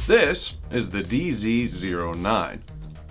This is the DZ09,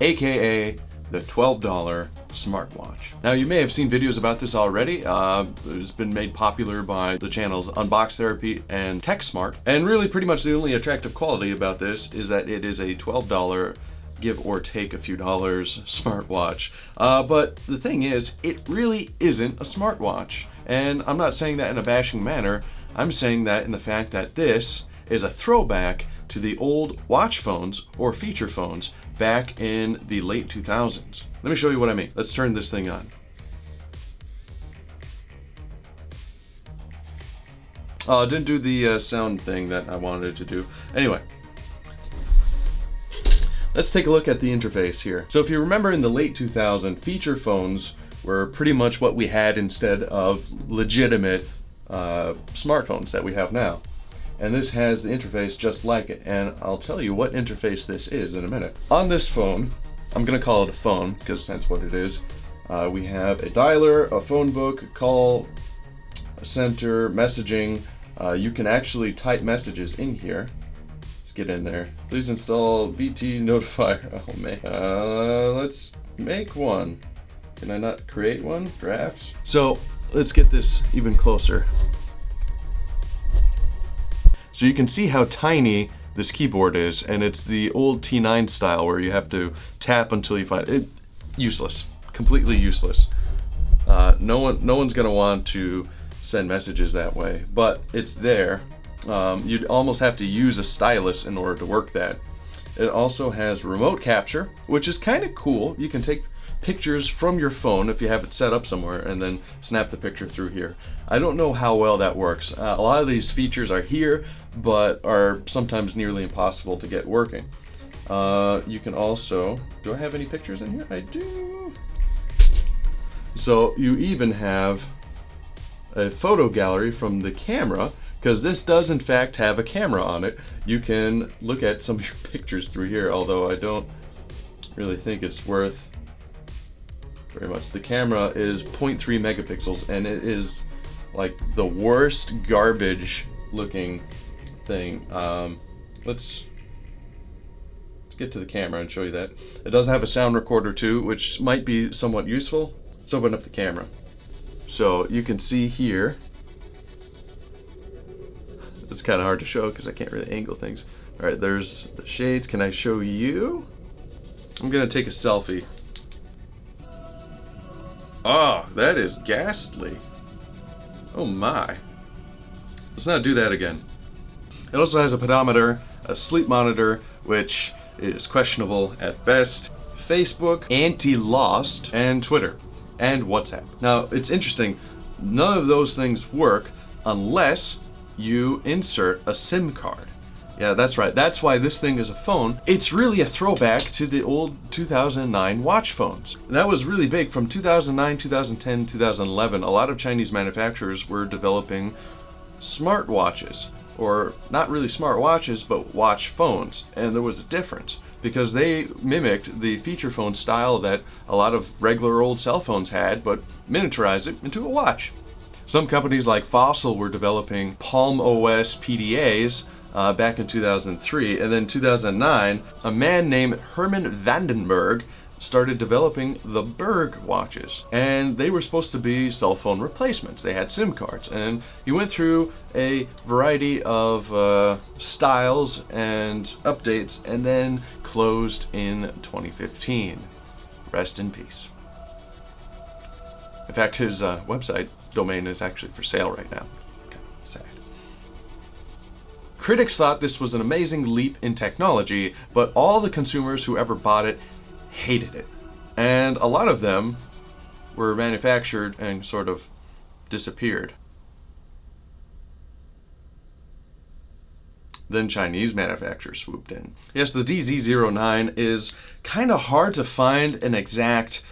aka the $12 smartwatch. Now, you may have seen videos about this already. It's been made popular by the channels Unbox Therapy and Tech Smart. And really pretty much the only attractive quality about this is that it is a $12, give or take a few dollars, smartwatch. But the thing is, it really isn't a smartwatch. And I'm not saying that in a bashing manner. I'm saying that in the fact that this is a throwback to the old watch phones or feature phones back in the late 2000s. Let me show you what I mean. Let's turn this thing on. Oh, I didn't do the sound thing that I wanted to do. Anyway, let's take a look at the interface here. So if you remember in the late 2000s, feature phones were pretty much what we had instead of legitimate smartphones that we have now. And this has the interface just like it, and I'll tell you what interface this is in a minute. On this phone, I'm gonna call it a phone because that's what it is. We have a dialer, a phone book, call center, messaging. You can actually type messages in here. Let's get in there. Please install BT notifier. Oh man, let's make one. Can I not create one? Drafts. So let's get this even closer. So you can see how tiny this keyboard is, and it's the old T9 style where you have to tap until you find it. Useless, completely useless. No one's gonna want to send messages that way, but it's there. You'd almost have to use a stylus in order to work that. It also has remote capture, which is kind of cool. You can take pictures from your phone if you have it set up somewhere and then snap the picture through here. I don't know how well that works. A lot of these features are here, but are sometimes nearly impossible to get working. You can also, do I have any pictures in here? I do. So you even have a photo gallery from the camera, because this does in fact have a camera on it. You can look at some of your pictures through here, although I don't really think it's worth very much. The camera is 0.3 megapixels, and it is like the worst garbage looking thing. Let's get to the camera and show you that. It does have a sound recorder too, which might be somewhat useful. Let's open up the camera. So you can see here, it's kind of hard to show because I can't really angle things. All right, there's the shades. Can I show you? I'm gonna take a selfie. Ah, that is ghastly. Oh my. Let's not do that again. It also has a pedometer, a sleep monitor, which is questionable at best, Facebook, anti-lost, and Twitter, and WhatsApp. Now, it's interesting, none of those things work unless you insert a SIM card. Yeah, that's right. That's why this thing is a phone. It's really a throwback to the old 2009 watch phones. That was really big from 2009, 2010, 2011. A lot of Chinese manufacturers were developing smartwatches, or not really smartwatches, but watch phones. And there was a difference because they mimicked the feature phone style that a lot of regular old cell phones had, but miniaturized it into a watch. Some companies like Fossil were developing Palm OS PDAs back in 2003, and then 2009, a man named Herman Vandenberg started developing the Berg watches, and they were supposed to be cell phone replacements. They had SIM cards, and he went through a variety of styles and updates, and then closed in 2015. Rest in peace. In fact, his website domain is actually for sale right now. Kind of sad. Critics thought this was an amazing leap in technology, but all the consumers who ever bought it hated it. And a lot of them were manufactured and sort of disappeared. Then Chinese manufacturers swooped in. Yes, the DZ09 is kind of hard to find an exact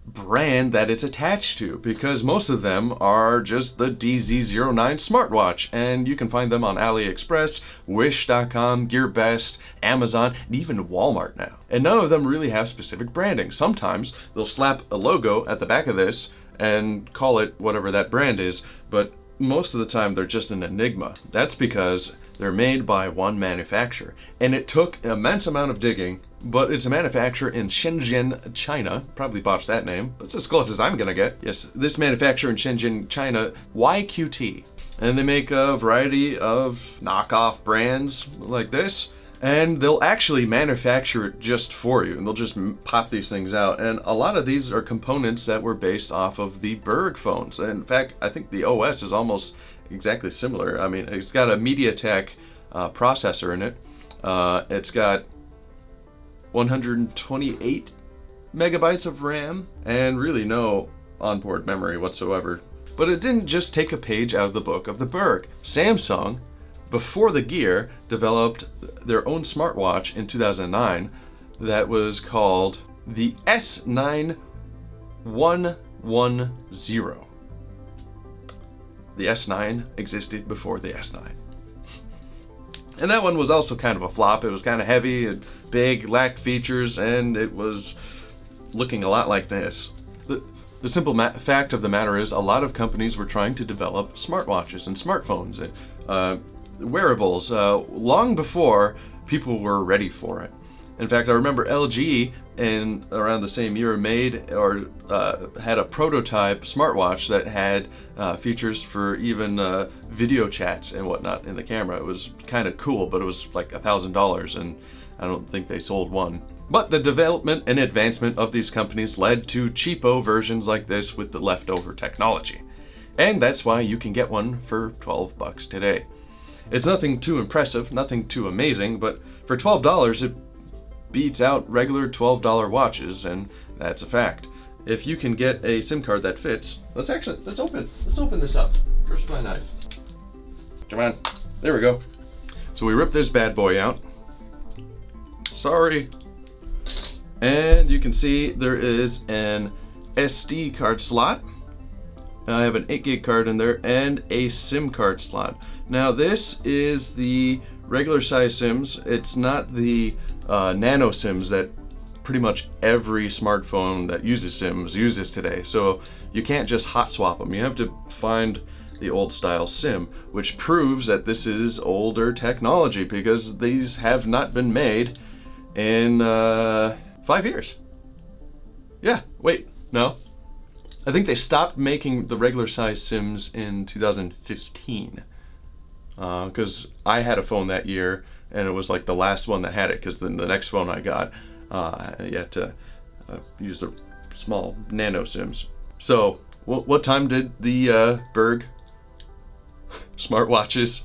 brand that it's attached to, because most of them are just the DZ09 smartwatch, and you can find them on AliExpress, Wish.com, GearBest, Amazon, and even Walmart now. And none of them really have specific branding. Sometimes they'll slap a logo at the back of this and call it whatever that brand is, but most of the time they're just an enigma. That's because they're made by one manufacturer. And it took an immense amount of digging, but it's a manufacturer in Shenzhen, China. Probably botched that name, but it's as close as I'm gonna get. Yes, this manufacturer in Shenzhen, China, YQT. And they make a variety of knockoff brands like this. And they'll actually manufacture it just for you, and they'll just pop these things out. And a lot of these are components that were based off of the Berg phones. And in fact, I think the OS is almost exactly similar. I mean, it's got a MediaTek processor in it. It's got 128 megabytes of RAM and really no onboard memory whatsoever. But it didn't just take a page out of the book of the Berg. Samsung, before the Gear, developed their own smartwatch in 2009 that was called the S9110. The S9 existed before the S9. And that one was also kind of a flop. It was kind of heavy and big, lacked features, and it was looking a lot like this. The simple fact of the matter is a lot of companies were trying to develop smartwatches and smartphones and wearables long before people were ready for it. In fact, I remember LG in around the same year made or had a prototype smartwatch that had features for even video chats and whatnot in the camera. It was kind of cool, but it was like $1,000, and I don't think they sold one. But the development and advancement of these companies led to cheapo versions like this with the leftover technology. And that's why you can get one for $12 today. It's nothing too impressive, nothing too amazing, but for $12 it beats out regular $12 watches, and that's a fact. If you can get a SIM card that fits, let's open this up. Where's my knife? Come on, there we go. So we rip this bad boy out. Sorry. And you can see there is an SD card slot. I have an 8 gig card in there and a SIM card slot. Now this is the regular size SIMs. It's not the nano SIMs that pretty much every smartphone that uses SIMs uses today. So you can't just hot swap them. You have to find the old style SIM, which proves that this is older technology because these have not been made in 5 years. Yeah, wait, no. I think they stopped making the regular size SIMs in 2015. Because I had a phone that year, and it was like the last one that had it, because then the next phone I got, you had to use the small nano SIMs. So, what time did the Berg smartwatches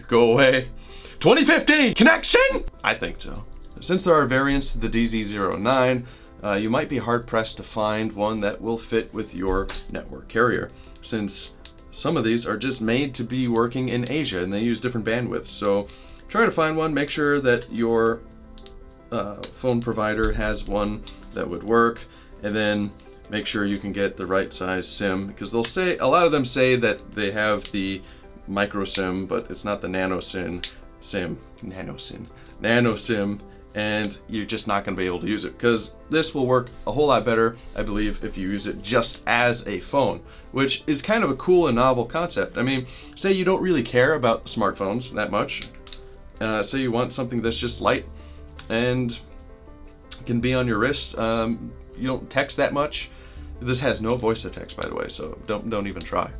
go away? 2015! Connection? I think so. Since there are variants to the DZ09, you might be hard-pressed to find one that will fit with your network carrier, since some of these are just made to be working in Asia and they use different bandwidths. So try to find one, make sure that your phone provider has one that would work, and then make sure you can get the right size SIM, because they'll say, a lot of them say that they have the micro SIM, but it's not the nano SIM, and you're just not going to be able to use it, because this will work a whole lot better, I believe, if you use it just as a phone, which is kind of a cool and novel concept. I mean, say you don't really care about smartphones that much. Say you want something that's just light and can be on your wrist. You don't text that much. This has no voice to text, by the way, so don't even try.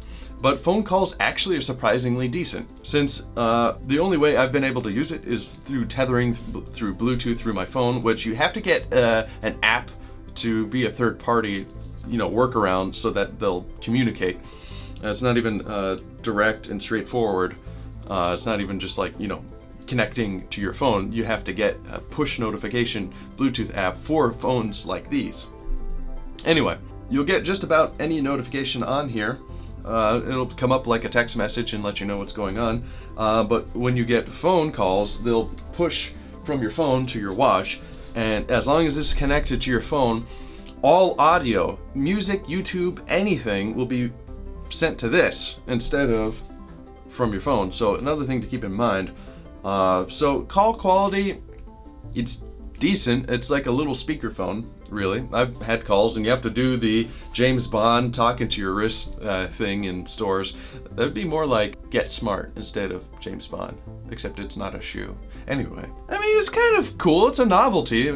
But phone calls actually are surprisingly decent, since the only way I've been able to use it is through tethering through Bluetooth through my phone, which you have to get an app to be a third party, workaround so that they'll communicate. It's not even direct and straightforward. It's not even just like, connecting to your phone. You have to get a push notification Bluetooth app for phones like these. Anyway, you'll get just about any notification on here. It'll come up like a text message and let you know what's going on. But when you get phone calls, they'll push from your phone to your watch. And as long as it's connected to your phone, all audio, music, YouTube, anything will be sent to this instead of from your phone. So another thing to keep in mind. So call quality, it's decent. It's like a little speakerphone. really. I've had calls and you have to do the James Bond talking to your wrist thing in stores. That'd be more like Get Smart instead of James Bond, except it's not a shoe. Anyway, I mean, it's kind of cool. It's a novelty,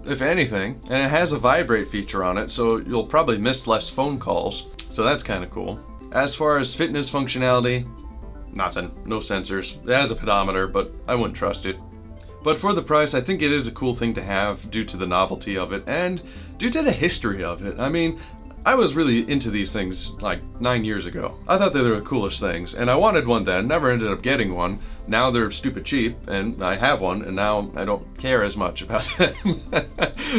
if anything, and it has a vibrate feature on it, so you'll probably miss less phone calls. So that's kind of cool. As far as fitness functionality, nothing. No sensors. It has a pedometer, but I wouldn't trust it. But for the price, I think it is a cool thing to have due to the novelty of it and due to the history of it. I mean, I was really into these things like 9 years ago. I thought they were the coolest things, and I wanted one then, never ended up getting one. Now they're stupid cheap, and I have one, and now I don't care as much about them.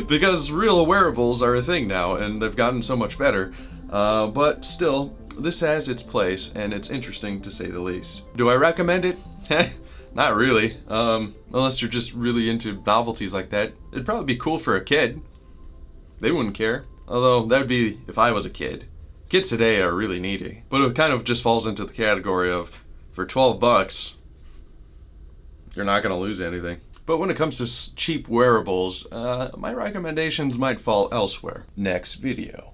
Because real wearables are a thing now, and they've gotten so much better. But still, this has its place, and it's interesting to say the least. Do I recommend it? Not really. Unless you're just really into novelties like that. It'd probably be cool for a kid. They wouldn't care. Although, that'd be if I was a kid. Kids today are really needy. But it kind of just falls into the category of, for 12 bucks, you're not gonna lose anything. But when it comes to cheap wearables, my recommendations might fall elsewhere. Next video.